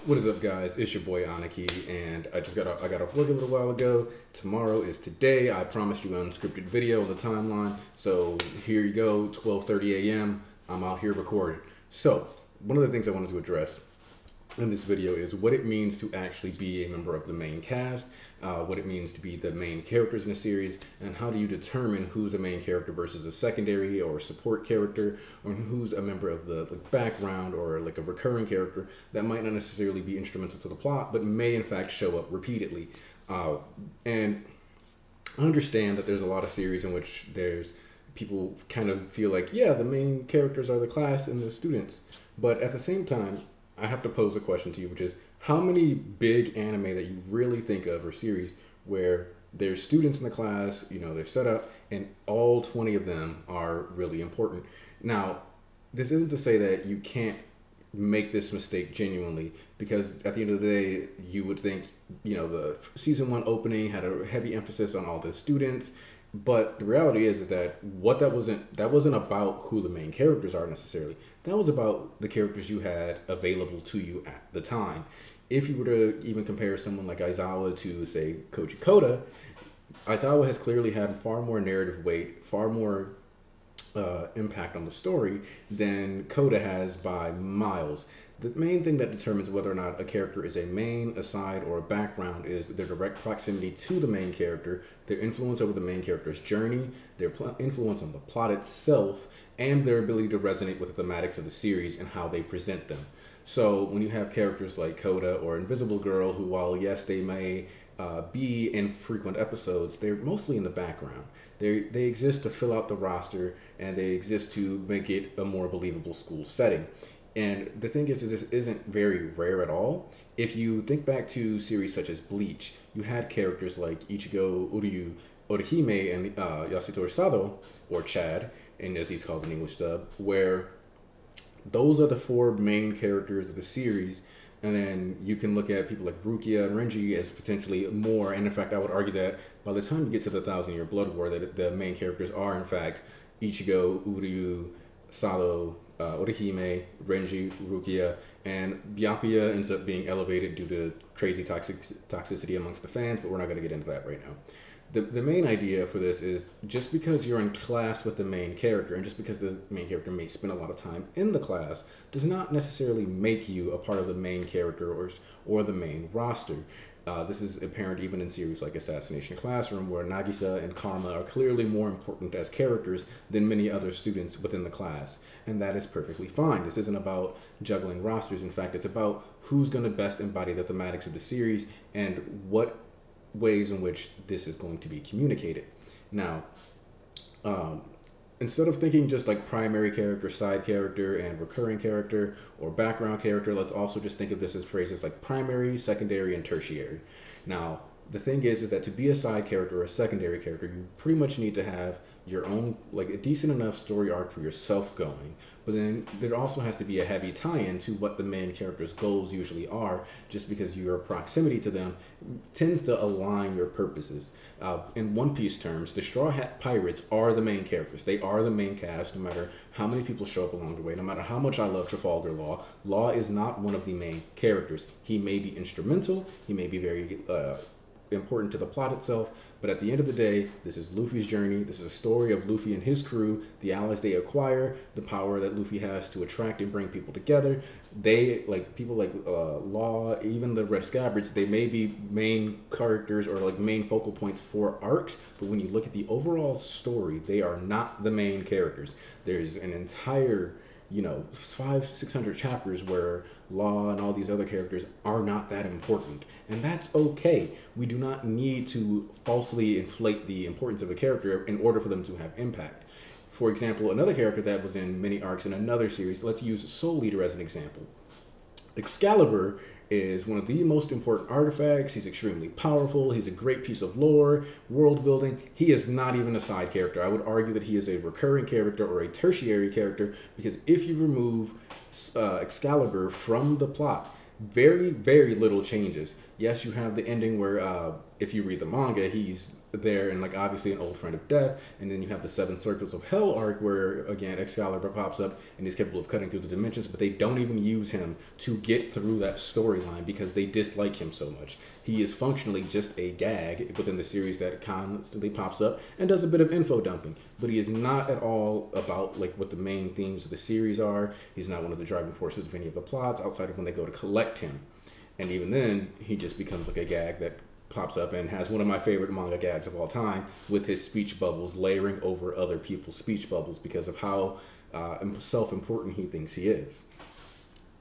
What is up, guys? It's your boy Aniki, and I got off work a little while ago. Tomorrow is today. I promised you an unscripted video on the timeline, so here you go. 12:30 a.m. I'm out here recording. So one of the things I wanted to address in this video is what it means to actually be a member of the main cast, what it means to be the main characters in a series, and how do you determine who's a main character versus a secondary or a support character, or who's a member of the background or like a recurring character that might not necessarily be instrumental to the plot, but may in fact show up repeatedly. And I understand that there's a lot of series in which there's people kind of feel like, yeah, the main characters are the class and the students, but at the same time, I have to pose a question to you, which is how many big anime that you really think of or series where there's students in the class, you know, they're set up and all 20 of them are really important. Now, this isn't to say that you can't make this mistake genuinely, because at the end of the day, you would think, you know, the season 1 opening had a heavy emphasis on all the students. But the reality is that that wasn't about who the main characters are necessarily. That was about the characters you had available to you at the time. If you were to even compare someone like Aizawa to, say, Koji Koda, Aizawa has clearly had far more narrative weight, far more impact on the story than Koda has by miles. The main thing that determines whether or not a character is a main, a side, or a background is their direct proximity to the main character, their influence over the main character's journey, their influence on the plot itself, and their ability to resonate with the thematics of the series and how they present them. So when you have characters like Koda or Invisible Girl, who, while yes, they may be in frequent episodes, they're mostly in the background. They exist to fill out the roster, and they exist to make it a more believable school setting. And the thing is this isn't very rare at all. If you think back to series such as Bleach, you had characters like Ichigo, Uryu, Orihime, and Yasutori Sado, or Chad, and as he's called in English dub, where those are the 4 main characters of the series. And then you can look at people like Rukia and Renji as potentially more. And in fact, I would argue that by the time you get to the 1,000-Year Blood War, that the main characters are in fact Ichigo, Uryu, Sado, Orihime, Renji, Rukia, and Byakuya ends up being elevated due to crazy toxicity amongst the fans, but we're not going to get into that right now. The main idea for this is just because you're in class with the main character, and just because the main character may spend a lot of time in the class, does not necessarily make you a part of the main character or the main roster. This is apparent even in series like Assassination Classroom, where Nagisa and Karma are clearly more important as characters than many other students within the class. And that is perfectly fine. This isn't about juggling rosters. In fact, it's about who's going to best embody the thematics of the series and what ways in which this is going to be communicated. Now, instead of thinking just like primary character, side character, and recurring character, or background character, let's also just think of this as phrases like primary, secondary, and tertiary. Now, the thing is that to be a side character or a secondary character, you pretty much need to have your own, like a decent enough story arc for yourself going. But then there also has to be a heavy tie-in to what the main character's goals usually are, just because your proximity to them tends to align your purposes. In One Piece terms, the Straw Hat Pirates are the main characters. They are the main cast, no matter how many people show up along the way, no matter how much I love Trafalgar Law. Law is not one of the main characters. He may be instrumental, he may be very important to the plot itself, but at the end of the day, this is Luffy's journey. This is a story of Luffy and his crew, the allies they acquire, the power that Luffy has to attract and bring people together. They, like people like Law, even the Red Scabbards, they may be main characters or like main focal points for arcs, but when you look at the overall story, they are not the main characters. There's an entire, you know, 500-600 chapters where Law and all these other characters are not that important, and that's okay. We do not need to falsely inflate the importance of a character in order for them to have impact. For example, another character that was in many arcs in another series, let's use Soul Eater as an example. Excalibur is one of the most important artifacts. He's extremely powerful. He's a great piece of lore, world building. He is not even a side character. I would argue that he is a recurring character or a tertiary character, because if you remove Excalibur from the plot, very, very little changes. Yes, you have the ending where if you read the manga, he's there, and like obviously an old friend of death. And then you have the Seven Circles of Hell arc where again Excalibur pops up and he's capable of cutting through the dimensions, but they don't even use him to get through that storyline because they dislike him so much. He is functionally just a gag within the series that constantly pops up and does a bit of info dumping, but he is not at all about like what the main themes of the series are. He's not one of the driving forces of any of the plots outside of when they go to collect him. And even then, he just becomes like a gag that pops up and has one of my favorite manga gags of all time with his speech bubbles layering over other people's speech bubbles because of how self-important he thinks he is.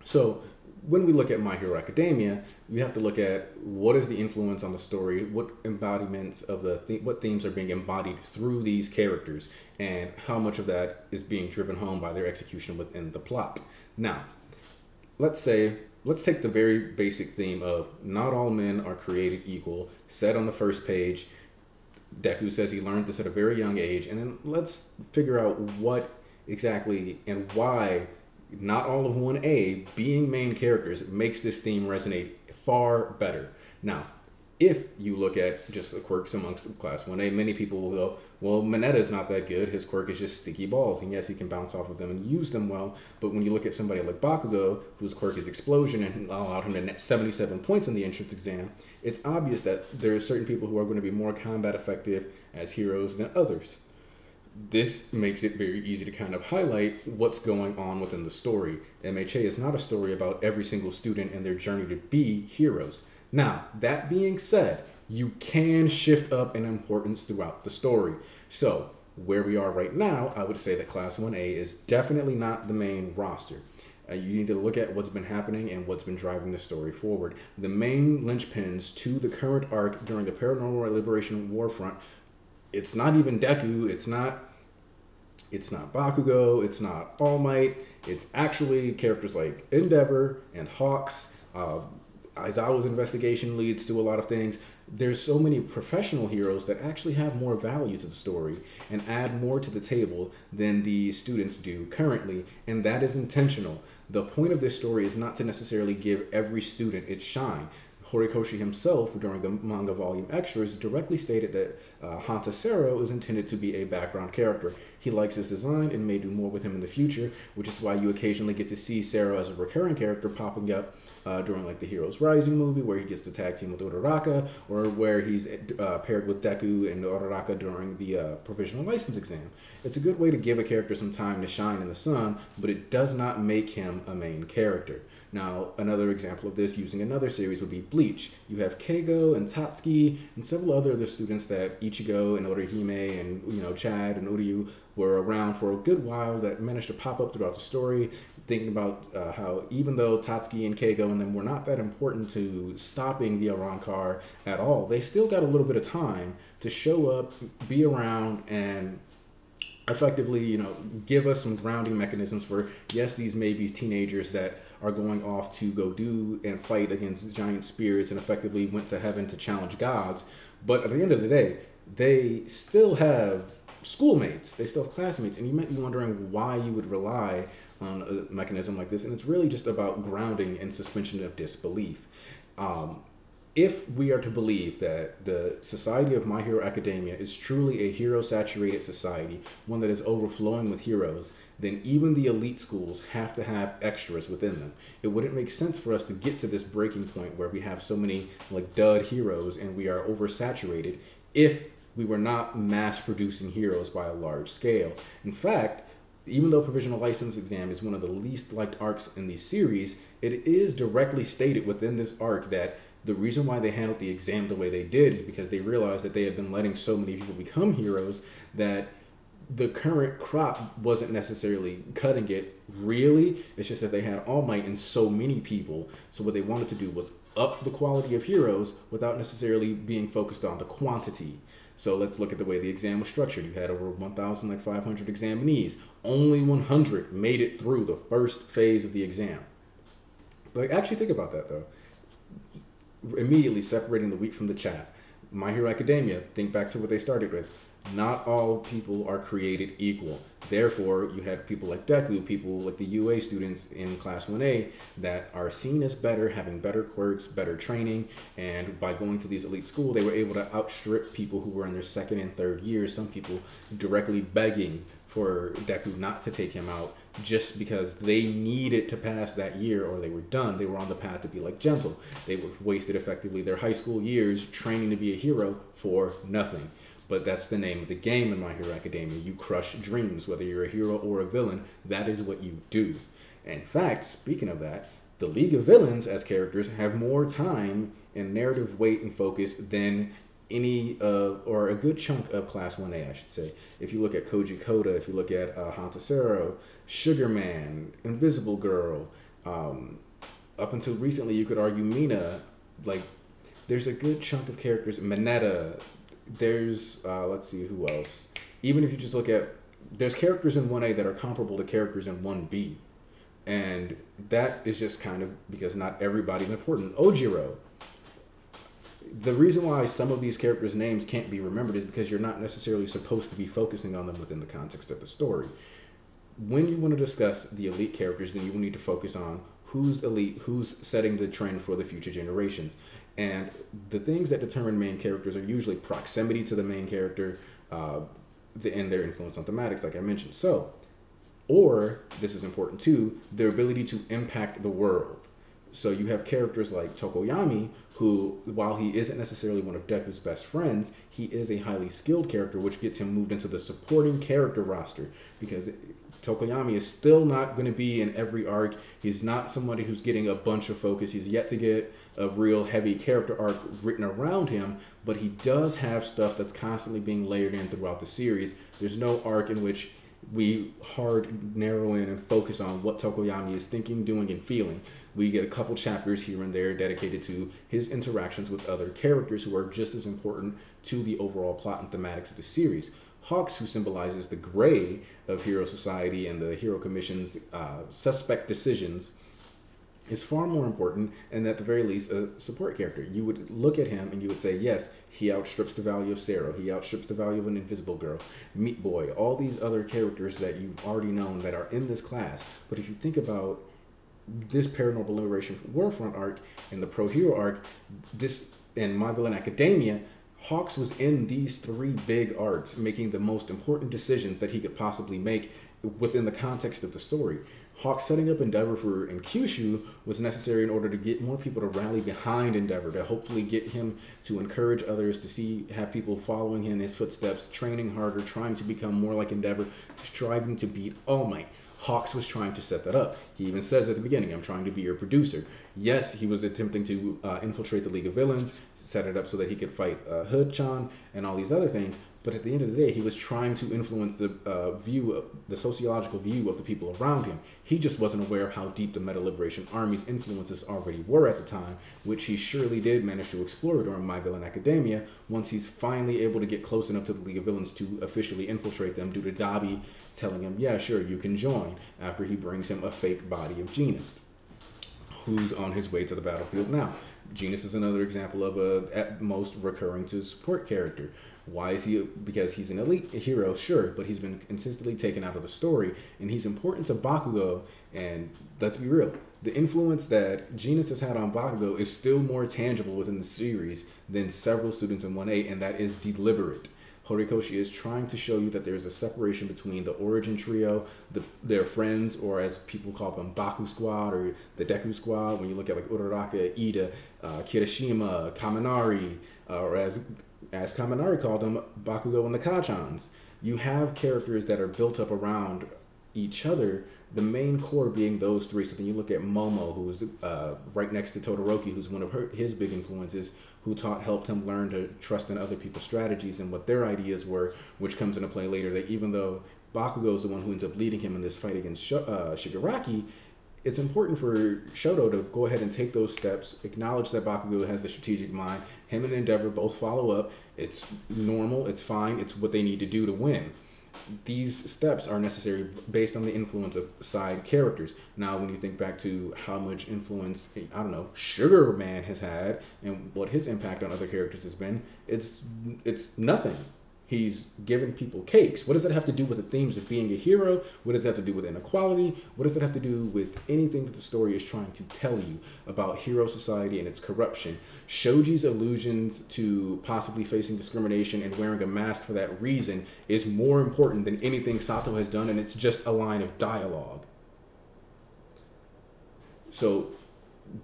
So when we look at My Hero Academia, we have to look at what is the influence on the story, what embodiments of what themes are being embodied through these characters, and how much of that is being driven home by their execution within the plot. Now, let's take the very basic theme of not all men are created equal, said on the first page. Deku says he learned this at a very young age, and then let's figure out what exactly and why not all of 1A being main characters makes this theme resonate far better. Now, if you look at just the quirks amongst class 1A, many people will go, well, Mineta's not that good. His quirk is just sticky balls. And yes, he can bounce off of them and use them well. But when you look at somebody like Bakugo, whose quirk is explosion and allowed him to net 77 points in the entrance exam, it's obvious that there are certain people who are going to be more combat effective as heroes than others. This makes it very easy to kind of highlight what's going on within the story. MHA is not a story about every single student and their journey to be heroes. Now, that being said, you can shift up in importance throughout the story. So, where we are right now, I would say that Class 1A is definitely not the main roster. You need to look at what's been happening and what's been driving the story forward. The main linchpins to the current arc during the Paranormal Liberation Warfront, it's not even Deku, it's not Bakugo, it's not All Might, it's actually characters like Endeavor and Hawks. Aizawa's investigation leads to a lot of things. There's so many professional heroes that actually have more value to the story and add more to the table than the students do currently, and that is intentional. The point of this story is not to necessarily give every student its shine. Horikoshi himself, during the manga volume extras, directly stated that Hanta Sero is intended to be a background character. He likes his design and may do more with him in the future, which is why you occasionally get to see Sero as a recurring character popping up during like the Heroes Rising movie, where he gets to tag team with Uraraka, or where he's paired with Deku and Uraraka during the provisional license exam. It's a good way to give a character some time to shine in the sun, but it does not make him a main character. Now, another example of this using another series would be Bleach. You have Keigo and Tatsuki and several other students that Ichigo and Orihime and Chad and Uryu were around for a good while that managed to pop up throughout the story, thinking about how even though Tatsuki and Keigo and them were not that important to stopping the Arrancar at all, they still got a little bit of time to show up, be around, and effectively, give us some grounding mechanisms for, yes, these may be teenagers that are going off to go do and fight against giant spirits and effectively went to heaven to challenge gods. But at the end of the day, they still have schoolmates, they still have classmates, and you might be wondering why you would rely on a mechanism like this. And it's really just about grounding and suspension of disbelief. If we are to believe that the society of My Hero Academia is truly a hero-saturated society, one that is overflowing with heroes, then even the elite schools have to have extras within them. It wouldn't make sense for us to get to this breaking point where we have so many like dud heroes and we are oversaturated if we were not mass-producing heroes by a large scale. In fact, even though Provisional License Exam is one of the least liked arcs in the series, it is directly stated within this arc that the reason why they handled the exam the way they did is because they realized that they had been letting so many people become heroes that the current crop wasn't necessarily cutting it, really. It's just that they had All Might in so many people. So what they wanted to do was up the quality of heroes without necessarily being focused on the quantity. So let's look at the way the exam was structured. You had over 1,500 examinees. Only 100 made it through the first phase of the exam. Like, actually think about that, though. Immediately separating the wheat from the chaff. My Hero Academia, think back to what they started with. Not all people are created equal. Therefore, you had people like Deku, people like the UA students in Class 1A that are seen as better, having better quirks, better training, and by going to these elite schools, they were able to outstrip people who were in their second and third years, some people directly begging for Deku not to take him out just because they needed to pass that year or they were done. They were on the path to be like Gentle. They wasted effectively their high school years training to be a hero for nothing. But that's the name of the game in My Hero Academia. You crush dreams, whether you're a hero or a villain. That is what you do. In fact, speaking of that, the League of Villains as characters have more time and narrative weight and focus than any, or a good chunk of Class 1A, I should say. If you look at Koji Koda, if you look at Hantasero, Sugar Man, Invisible Girl, up until recently, you could argue Mina, like, there's a good chunk of characters, Mineta, there's, let's see, who else? Even if you just look at, there's characters in 1A that are comparable to characters in 1B. And that is just kind of because not everybody's important. Ojiro. The reason why some of these characters' names can't be remembered is because you're not necessarily supposed to be focusing on them within the context of the story. When you want to discuss the elite characters, then you will need to focus on who's elite, who's setting the trend for the future generations. And the things that determine main characters are usually proximity to the main character, and their influence on thematics, like I mentioned. So, or, this is important too, their ability to impact the world. So you have characters like Tokoyami, who, while he isn't necessarily one of Deku's best friends, he is a highly skilled character, which gets him moved into the supporting character roster, because Tokoyami is still not going to be in every arc. He's not somebody who's getting a bunch of focus. He's yet to get a real heavy character arc written around him, but he does have stuff that's constantly being layered in throughout the series. There's no arc in which we hard narrow in and focus on what Tokoyami is thinking, doing, and feeling. We get a couple chapters here and there dedicated to his interactions with other characters who are just as important to the overall plot and thematics of the series. Hawks, who symbolizes the gray of Hero Society and the Hero Commission's suspect decisions, is far more important, and at the very least, a support character. You would look at him and you would say, yes, he outstrips the value of Sero, he outstrips the value of an Invisible Girl, Meat Boy, all these other characters that you've already known that are in this class. But if you think about this Paranormal Liberation Warfront arc and the Pro Hero arc, this and My Villain Academia, Hawks was in these three big arcs, making the most important decisions that he could possibly make within the context of the story. Hawks setting up Endeavor and Kyushu was necessary in order to get more people to rally behind Endeavor, to hopefully get him to encourage others, to have people following in his footsteps, training harder, trying to become more like Endeavor, striving to beat All Might. Hawks was trying to set that up. He even says at the beginning, I'm trying to be your producer. Yes, he was attempting to infiltrate the League of Villains, set it up so that he could fight Hood-chan and all these other things. But at the end of the day, he was trying to influence the the sociological view of the people around him. He just wasn't aware of how deep the Meta Liberation Army's influences already were at the time, which he surely did manage to explore during My Villain Academia once he's finally able to get close enough to the League of Villains to officially infiltrate them due to Dabi telling him, yeah, sure, you can join, after he brings him a fake body of Genus, who's on his way to the battlefield now. Genus is another example of a, at most, recurring to support character. Why is he? Because he's an elite hero, sure, but he's been consistently taken out of the story, and he's important to Bakugo, and let's be real, the influence that Genus has had on Bakugo is still more tangible within the series than several students in 1A, and that is deliberate. Horikoshi is trying to show you that there's a separation between the origin trio, their friends, or as people call them, Baku Squad or the Deku Squad. When you look at like Uraraka, Ida, Kirishima, Kaminari, or as Kaminari called them, Bakugo and the Kachans. You have characters that are built up around each other, the main core being those three. So then you look at Momo, who's right next to Todoroki, who's one of his big influences, who helped him learn to trust in other people's strategies and what their ideas were, which comes into play later, that even though Bakugo is the one who ends up leading him in this fight against Shigaraki, it's important for Shoto to go ahead and take those steps, acknowledge that Bakugo has the strategic mind, him and Endeavor both follow up, it's normal, it's fine, it's what they need to do to win. These steps are necessary based on the influence of side characters. Now, when you think back to how much influence, I don't know, Sugar Man has had and what his impact on other characters has been, it's nothing. He's giving people cakes. What does that have to do with the themes of being a hero? What does that have to do with inequality? What does that have to do with anything that the story is trying to tell you about hero society and its corruption? Shoji's allusions to possibly facing discrimination and wearing a mask for that reason is more important than anything Sato has done, and it's just a line of dialogue. So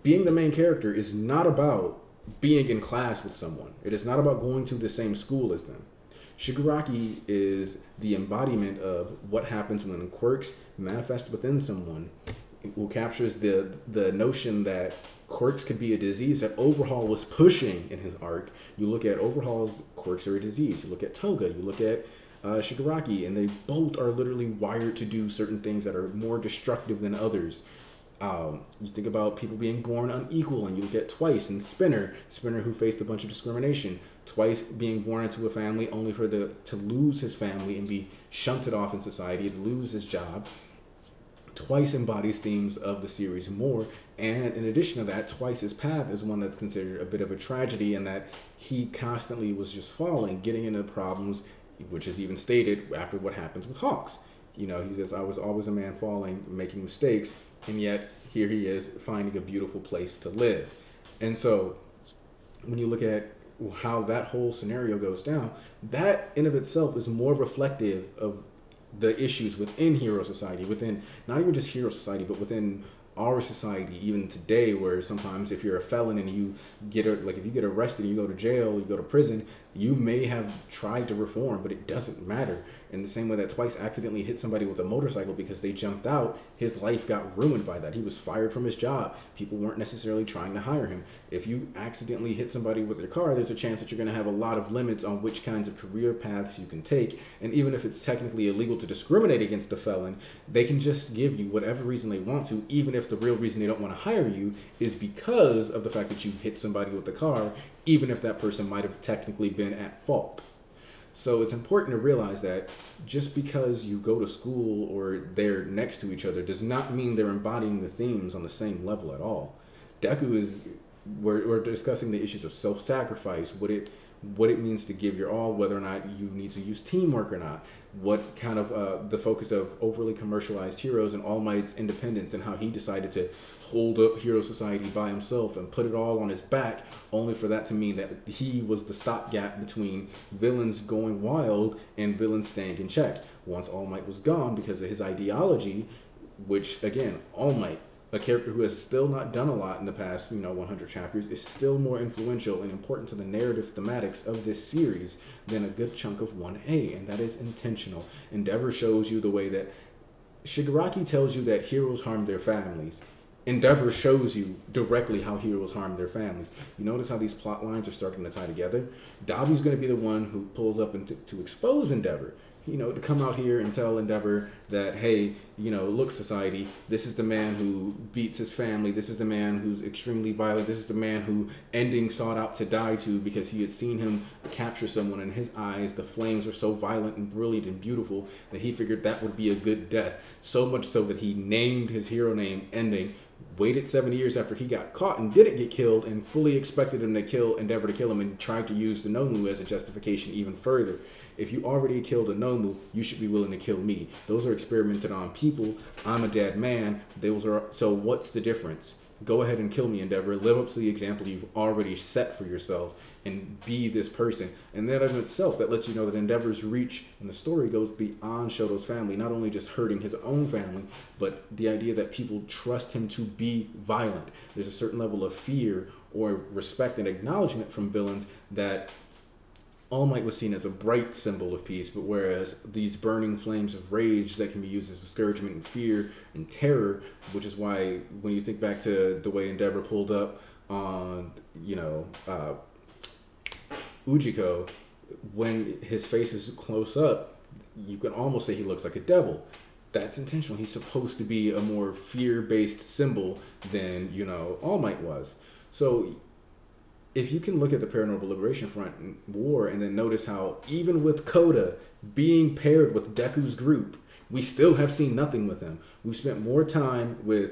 being the main character is not about being in class with someone. It is not about going to the same school as them. Shigaraki is the embodiment of what happens when quirks manifest within someone, who captures the notion that quirks could be a disease that Overhaul was pushing in his arc. You look at Overhaul's quirks are a disease. You look at Toga, you look at Shigaraki, and they both are literally wired to do certain things that are more destructive than others. You think about people being born unequal, and you look at Twice and Spinner who faced a bunch of discrimination. Twice being born into a family only for to lose his family and be shunted off in society, to lose his job. Twice embodies themes of the series more, and in addition to that, Twice's path is one that's considered a bit of a tragedy in that he constantly was just falling, getting into problems, which is even stated after what happens with Hawks. You know, he says, I was always a man falling, making mistakes, and yet here he is finding a beautiful place to live. And so when you look at how that whole scenario goes down, that in of itself is more reflective of the issues within hero society, within not even just hero society, but within our society, even today, where sometimes if you're a felon and you get if you get arrested and you go to jail, you go to prison, you may have tried to reform, but it doesn't matter. In the same way that Twice accidentally hit somebody with a motorcycle because they jumped out, his life got ruined by that. He was fired from his job. People weren't necessarily trying to hire him. If you accidentally hit somebody with your car, there's a chance that you're going to have a lot of limits on which kinds of career paths you can take. And even if it's technically illegal to discriminate against a felon, they can just give you whatever reason they want to, even if the real reason they don't want to hire you is because of the fact that you hit somebody with the car, even if that person might have technically been at fault. So it's important to realize that just because you go to school or they're next to each other does not mean they're embodying the themes on the same level at all. Deku is, we're discussing the issues of self-sacrifice, what it means to give your all, whether or not you need to use teamwork or not, what kind of the focus of overly commercialized heroes and All Might's independence and how he decided to hold up hero society by himself and put it all on his back, only for that to mean that he was the stopgap between villains going wild and villains staying in check. Once All Might was gone because of his ideology, which again, All Might, a character who has still not done a lot in the past, 100 chapters, is still more influential and important to the narrative thematics of this series than a good chunk of 1A, and that is intentional. Endeavor shows you the way that Shigaraki tells you that heroes harm their families. Endeavor shows you directly how heroes harm their families. You notice how these plot lines are starting to tie together? Dabi's going to be the one who pulls up to expose Endeavor. To come out here and tell Endeavor that, hey, look, society, this is the man who beats his family. This is the man who's extremely violent. This is the man who Ending sought out to die to because he had seen him capture someone. In his eyes, the flames are so violent and brilliant and beautiful that he figured that would be a good death. So much so that he named his hero name Ending, waited 7 years after he got caught and didn't get killed, and fully expected him to Endeavor to kill him, and tried to use the Nomu as a justification even further. If you already killed a Nomu, you should be willing to kill me. Those are experimented on people. I'm a dead man. So what's the difference? Go ahead and kill me, Endeavor. Live up to the example you've already set for yourself and be this person. And that in itself, that lets you know that Endeavor's reach in the story goes beyond Shoto's family, not only just hurting his own family, but the idea that people trust him to be violent. There's a certain level of fear or respect and acknowledgement from villains that All Might was seen as a bright symbol of peace, but whereas these burning flames of rage that can be used as discouragement and fear and terror, which is why when you think back to the way Endeavor pulled up on, Ujiko, when his face is close up, you can almost say he looks like a devil. That's intentional. He's supposed to be a more fear-based symbol than, All Might was. So if you can look at the Paranormal Liberation Front War and then notice how even with Koda being paired with Deku's group, we still have seen nothing with him. We've spent more time with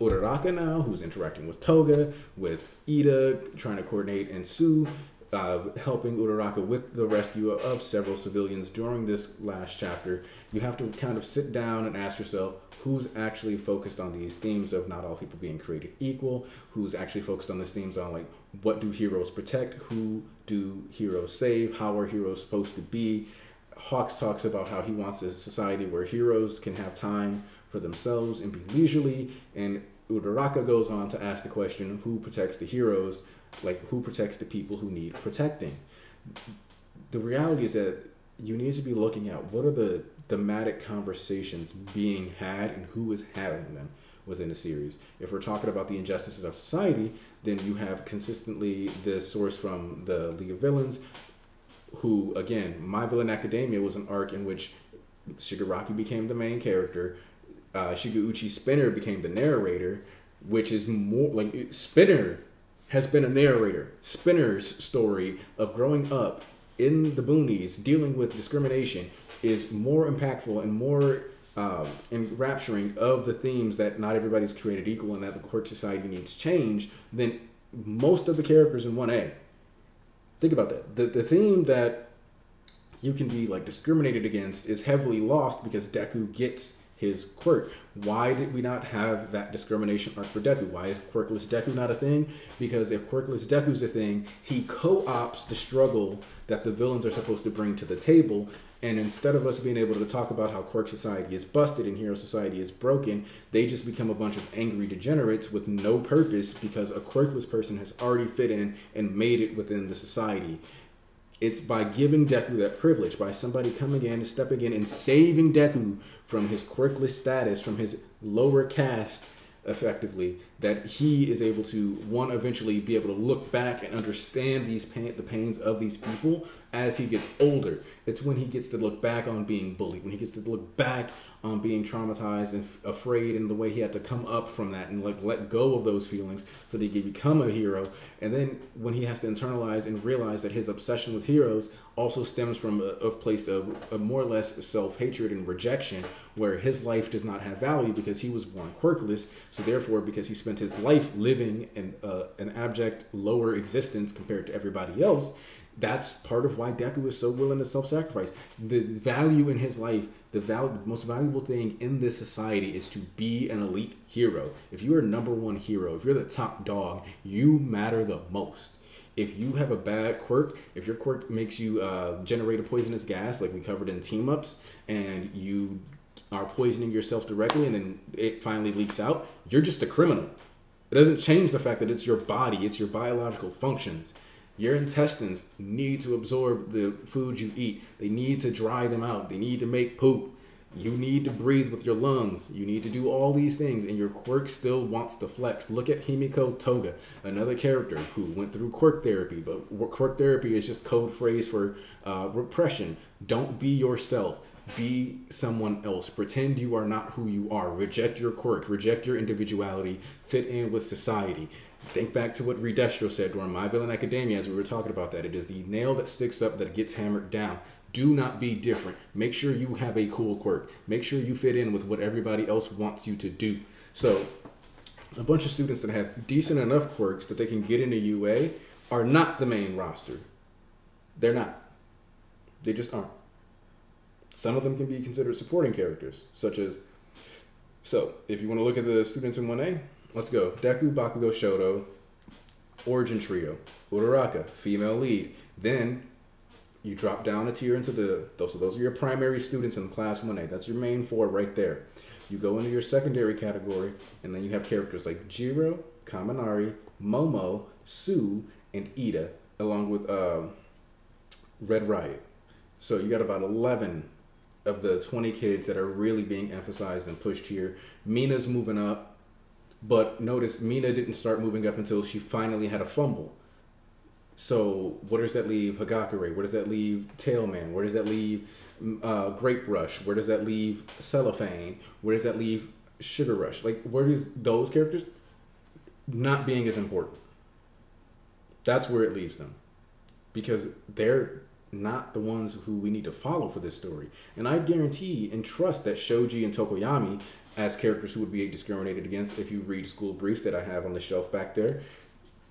Uraraka now, who's interacting with Toga, with Ida, trying to coordinate and Sue, helping Uraraka with the rescue of several civilians during this last chapter, you have to kind of sit down and ask yourself, who's actually focused on these themes of not all people being created equal, who's actually focused on these themes on like, what do heroes protect, who do heroes save, how are heroes supposed to be. Hawks talks about how he wants a society where heroes can have time for themselves and be leisurely, and Uraraka goes on to ask the question, who protects the heroes, like who protects the people who need protecting. The reality is that you need to be looking at what are the thematic conversations being had and who is having them within the series. If we're talking about the injustices of society, then you have consistently this source from the League of Villains, who, again, My Villain Academia was an arc in which Shigaraki became the main character, Shigeuchi Spinner became the narrator, which is more like Spinner has been a narrator. Spinner's story of growing up in the boonies, dealing with discrimination, is more impactful and more enrapturing of the themes that not everybody's created equal and that the Quirk society needs change than most of the characters in 1A. Think about that. The theme that you can be like discriminated against is heavily lost because Deku gets his quirk. Why did we not have that discrimination arc for Deku? Why is quirkless Deku not a thing? Because if quirkless Deku's a thing, he co-ops the struggle that the villains are supposed to bring to the table. And instead of us being able to talk about how Quirk society is busted and hero society is broken, they just become a bunch of angry degenerates with no purpose because a quirkless person has already fit in and made it within the society. It's by giving Deku that privilege, by somebody coming in and stepping in and saving Deku from his quirkless status, from his lower caste, effectively, that he is able to, one, eventually be able to look back and understand the pains of these people as he gets older. It's when he gets to look back on being bullied, when he gets to look back on being traumatized and afraid, and the way he had to come up from that and like let go of those feelings so that he could become a hero. And then when he has to internalize and realize that his obsession with heroes also stems from a place of a more or less self-hatred and rejection, where his life does not have value because he was born quirkless. So therefore, because he spent his life living in an abject lower existence compared to everybody else, that's part of why Deku is so willing to self-sacrifice. The value in his life, the most valuable thing in this society is to be an elite hero. If you are #1 hero, if you're the top dog, you matter the most. If you have a bad quirk, if your quirk makes you generate a poisonous gas, like we covered in Team Ups, and you are poisoning yourself directly and then it finally leaks out, you're just a criminal. It doesn't change the fact that it's your body, it's your biological functions. Your intestines need to absorb the food you eat. They need to dry them out. They need to make poop. You need to breathe with your lungs. You need to do all these things, and your quirk still wants to flex. Look at Kimiko Toga, another character who went through quirk therapy, but quirk therapy is just code phrase for repression. Don't be yourself. Be someone else. Pretend you are not who you are. Reject your quirk. Reject your individuality. Fit in with society. Think back to what Redestro said during My Villain Academia as we were talking about that. It is the nail that sticks up that gets hammered down. Do not be different. Make sure you have a cool quirk. Make sure you fit in with what everybody else wants you to do. So a bunch of students that have decent enough quirks that they can get into UA are not the main roster. They're not. They just aren't. Some of them can be considered supporting characters, such as... So, if you want to look at the students in 1A, let's go. Deku, Bakugo, Shoto, Origin Trio, Uraraka, female lead. Then you drop down a tier into those are your primary students in class 1A. That's your main 4 right there. You go into your secondary category, and then you have characters like Jiro, Kaminari, Momo, Sue, and Ida, along with Red Riot. So you got about 11 of the 20 kids that are really being emphasized and pushed here. Mina's moving up. But notice Mina didn't start moving up until she finally had a fumble. So what does that leave Hagakure? Where does that leave Tailman? Where does that leave Grape Rush? Where does that leave Cellophane? Where does that leave Sugar Rush? Like, where is those characters not being as important? That's where it leaves them. Because they're not the ones who we need to follow for this story. And I guarantee and trust that Shoji and Tokoyami, as characters who would be discriminated against, if you read school briefs that I have on the shelf back there,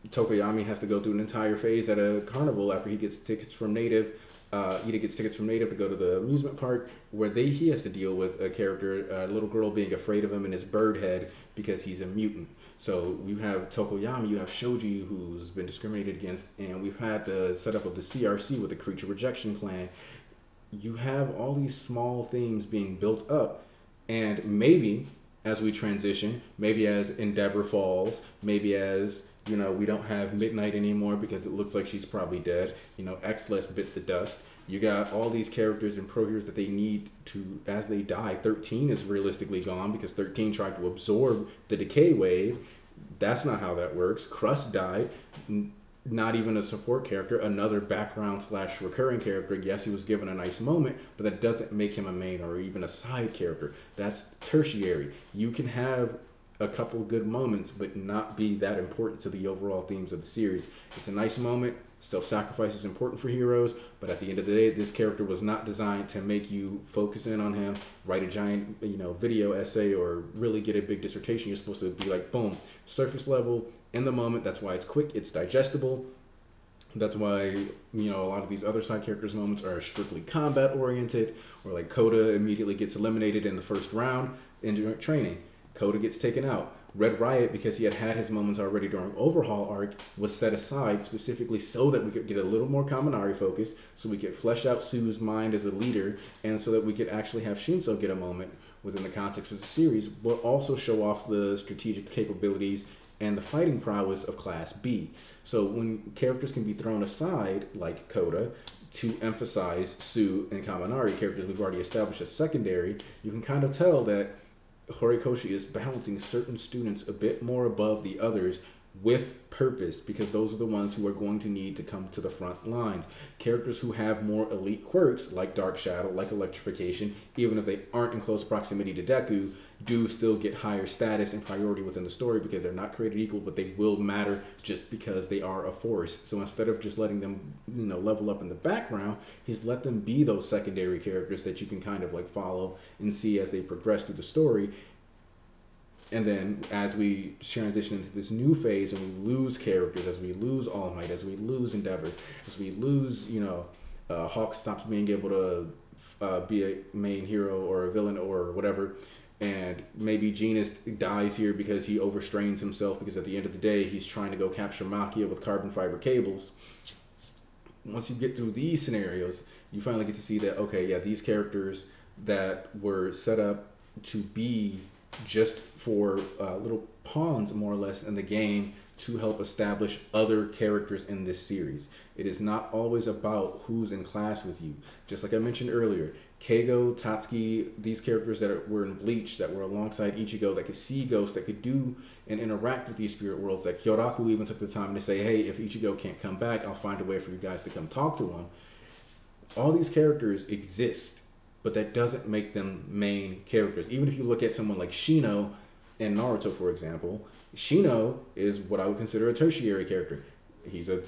Tokoyami has to go through an entire phase at a carnival after he gets tickets from Native. Ida gets tickets from Native to go to the amusement park, where he has to deal with a character, a little girl being afraid of him and his bird head because he's a mutant. So you have Tokoyami, you have Shoji, who's been discriminated against, and we've had the setup of the CRC with the Creature Rejection Clan. You have all these small themes being built up, and maybe as we transition, maybe as Endeavor falls, maybe as, you know, we don't have Midnight anymore because it looks like she's probably dead. You know, X-Less bit the dust. You got all these characters and pro heroes that they need to, as they die. 13 is realistically gone because 13 tried to absorb the decay wave. That's not how that works. Crust died. Not even a support character, another background / recurring character. Yes, he was given a nice moment, but that doesn't make him a main or even a side character. That's tertiary. You can have a couple of good moments, but not be that important to the overall themes of the series. It's a nice moment. Self-sacrifice is important for heroes, but at the end of the day, this character was not designed to make you focus in on him, write a giant, you know, video essay, or really get a big dissertation. You're supposed to be like, boom, surface level, in the moment. That's why it's quick, it's digestible. That's why, you know, a lot of these other side characters' moments are strictly combat oriented, or like Coda immediately gets eliminated in the first round in training. Coda gets taken out. Red Riot, because he had his moments already during Overhaul arc, was set aside specifically so that we could get a little more Kaminari focus, so we could flesh out Sue's mind as a leader, and so that we could actually have Shinso get a moment within the context of the series, but also show off the strategic capabilities and the fighting prowess of Class B. So when characters can be thrown aside, like Coda, to emphasize Sue and Kaminari, characters we've already established as secondary, you can kind of tell that Horikoshi is balancing certain students a bit more above the others with purpose, because those are the ones who are going to need to come to the front lines. Characters who have more elite quirks, like Dark Shadow, like Electrification, even if they aren't in close proximity to Deku, do still get higher status and priority within the story because they're not created equal, but they will matter just because they are a force. So instead of just letting them, you know, level up in the background, he's let them be those secondary characters that you can kind of like follow and see as they progress through the story. And then as we transition into this new phase and we lose characters, as we lose All Might, as we lose Endeavor, as we lose, you know, Hawk stops being able to be a main hero or a villain or whatever, and maybe Genus dies here because he overstrains himself, because at the end of the day, he's trying to go capture Makia with carbon fiber cables. Once you get through these scenarios, you finally get to see that, okay, yeah, these characters that were set up to be just for little pawns, more or less, in the game to help establish other characters in this series. It is not always about who's in class with you. Just like I mentioned earlier, Keigo, Tatsuki, these characters that were in Bleach, that were alongside Ichigo, that could see ghosts, that could do and interact with these spirit worlds, that Kyoraku even took the time to say, hey, if Ichigo can't come back, I'll find a way for you guys to come talk to him. All these characters exist, but that doesn't make them main characters. Even if you look at someone like Shino in Naruto, for example, Shino is what I would consider a tertiary character. He's a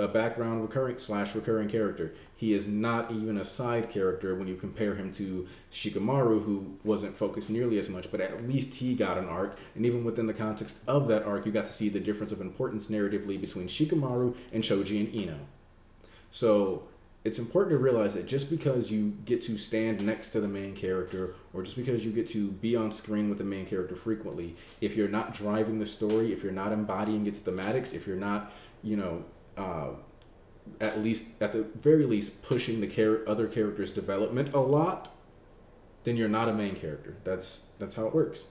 background recurring character. He is not even a side character when you compare him to Shikamaru, who wasn't focused nearly as much, but at least he got an arc. And even within the context of that arc, you got to see the difference of importance narratively between Shikamaru and Shoji and Ino. So it's important to realize that just because you get to stand next to the main character, or just because you get to be on screen with the main character frequently, if you're not driving the story, if you're not embodying its thematics, if you're not, you know, at the very least pushing the other characters' development a lot, then you're not a main character. That's how it works.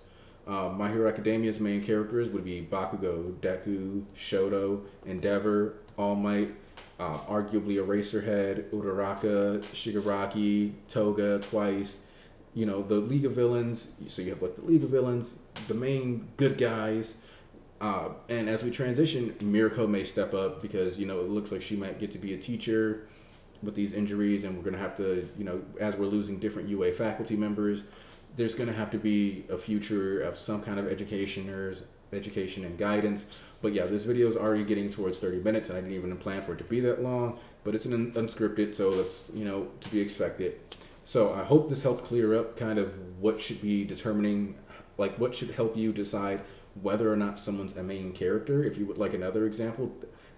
My Hero Academia's main characters would be Bakugo, Deku, Shoto, Endeavor, All Might, arguably Eraserhead, Uraraka, Shigaraki, Toga twice. You know, the League of Villains. So you have like the League of Villains, the main good guys. And as we transition, Mirko may step up because, you know, it looks like she might get to be a teacher with these injuries, and we're going to have to, you know, as we're losing different UA faculty members, there's going to have to be a future of some kind of education and guidance. But yeah, this video is already getting towards 30 minutes, and I didn't even plan for it to be that long, but it's an unscripted, so that's, you know, to be expected. So I hope this helped clear up kind of what should be determining, like what should help you decide whether or not someone's a main character. If you would like another example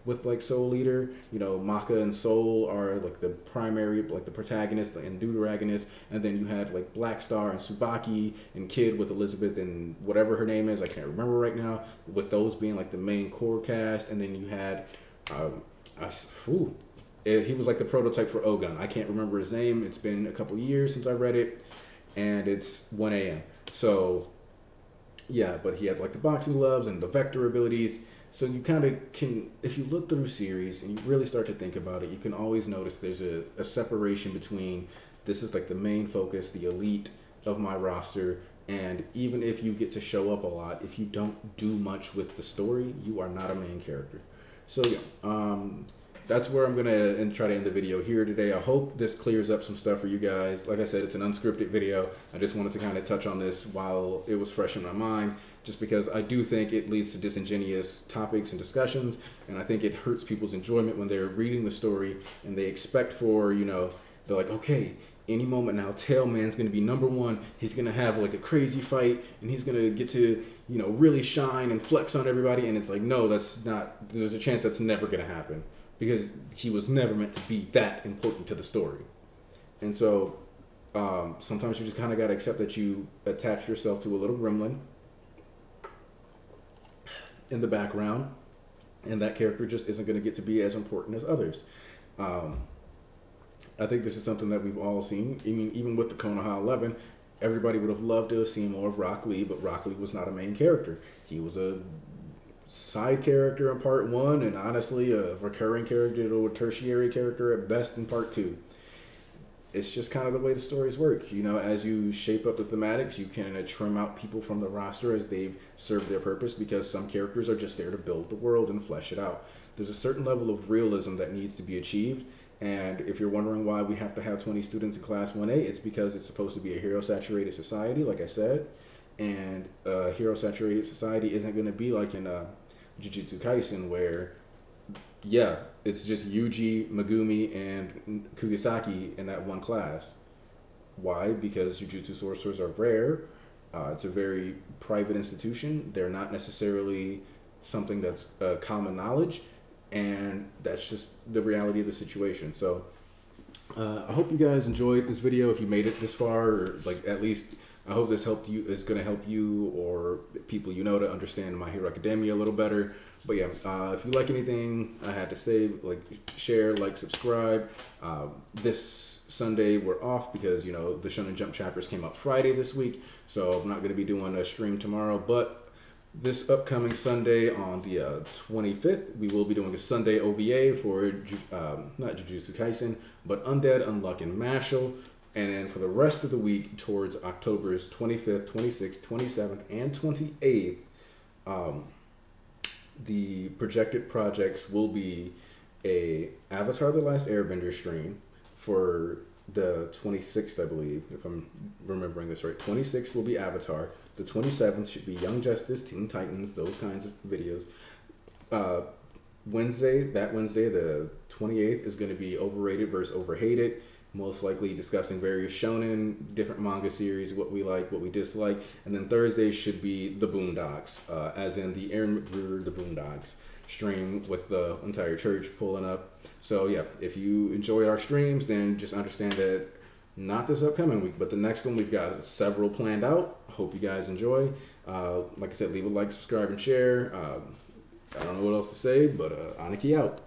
with like Soul Eater, you know, Maka and Soul are like the primary, like the protagonist and deuteragonist, and then you had like Black Star and Tsubaki and Kid with Elizabeth and whatever her name is, I can't remember right now, with those being like the main core cast. And then you had he was like the prototype for Ogun. I can't remember his name. It's been a couple years since I read it, and it's 1 a.m. So yeah, but he had like the boxing gloves and the vector abilities. So you kind of can, if you look through series and you really start to think about it, you can always notice there's a separation between this is like the main focus, the elite of my roster, and even if you get to show up a lot, if you don't do much with the story, you are not a main character. So yeah, that's where I'm gonna try to end the video here today. I hope this clears up some stuff for you guys. Like I said, it's an unscripted video. I just wanted to kind of touch on this while it was fresh in my mind, just because I do think it leads to disingenuous topics and discussions, and I think it hurts people's enjoyment when they're reading the story and they expect for, you know, they're like, okay, any moment now, Tailman's going to be #1. He's going to have like a crazy fight, and he's going to get to, you know, really shine and flex on everybody. And it's like, no, that's not, there's a chance that's never going to happen, because he was never meant to be that important to the story. And so sometimes you just kind of got to accept that you attach yourself to a little gremlin in the background, and that character just isn't going to get to be as important as others. I think this is something that we've all seen. I mean, even with the Konoha 11, everybody would have loved to have seen more of Rock Lee, but Rock Lee was not a main character. He was a side character in part 1, and honestly a recurring character or a tertiary character at best in part 2. It's just kind of the way the stories work. You know, as you shape up the thematics, you can trim out people from the roster as they've served their purpose, because some characters are just there to build the world and flesh it out. There's a certain level of realism that needs to be achieved, and if you're wondering why we have to have 20 students in class 1A, it's because it's supposed to be a hero-saturated society, like I said, and a hero-saturated society isn't going to be like in Jujutsu Kaisen, where, yeah, it's just Yuji, Megumi, and Kugisaki in that one class. Why? Because Jujutsu sorcerers are rare. It's a very private institution. They're not necessarily something that's common knowledge, and that's just the reality of the situation. So I hope you guys enjoyed this video. If you made it this far, or like at least I hope this helped you, is going to help you or people you know to understand My Hero Academia a little better. But yeah, if you like anything I had to say, like share, like, subscribe. This Sunday we're off because, you know, the Shonen Jump chapters came out Friday this week, so I'm not going to be doing a stream tomorrow. But this upcoming Sunday on the 25th, we will be doing a Sunday OVA for not Jujutsu Kaisen, but Undead Unluck and Mashle. And then for the rest of the week, towards October's 25th, 26th, 27th, and 28th, the projected projects will be a Avatar: The Last Airbender stream for the 26th, I believe, if I'm remembering this right. 26th will be Avatar. The 27th should be Young Justice, Teen Titans, those kinds of videos. Wednesday, the 28th, is going to be Overrated versus Overhated. Most likely discussing various shonen, different manga series, what we like, what we dislike. And then Thursday should be the Boondocks, as in the Aaron McGruder, the Boondocks stream with the entire church pulling up. So yeah, if you enjoy our streams, then just understand that not this upcoming week, but the next one, we've got several planned out. Hope you guys enjoy. Like I said, leave a like, subscribe, and share. I don't know what else to say, but Aniki out.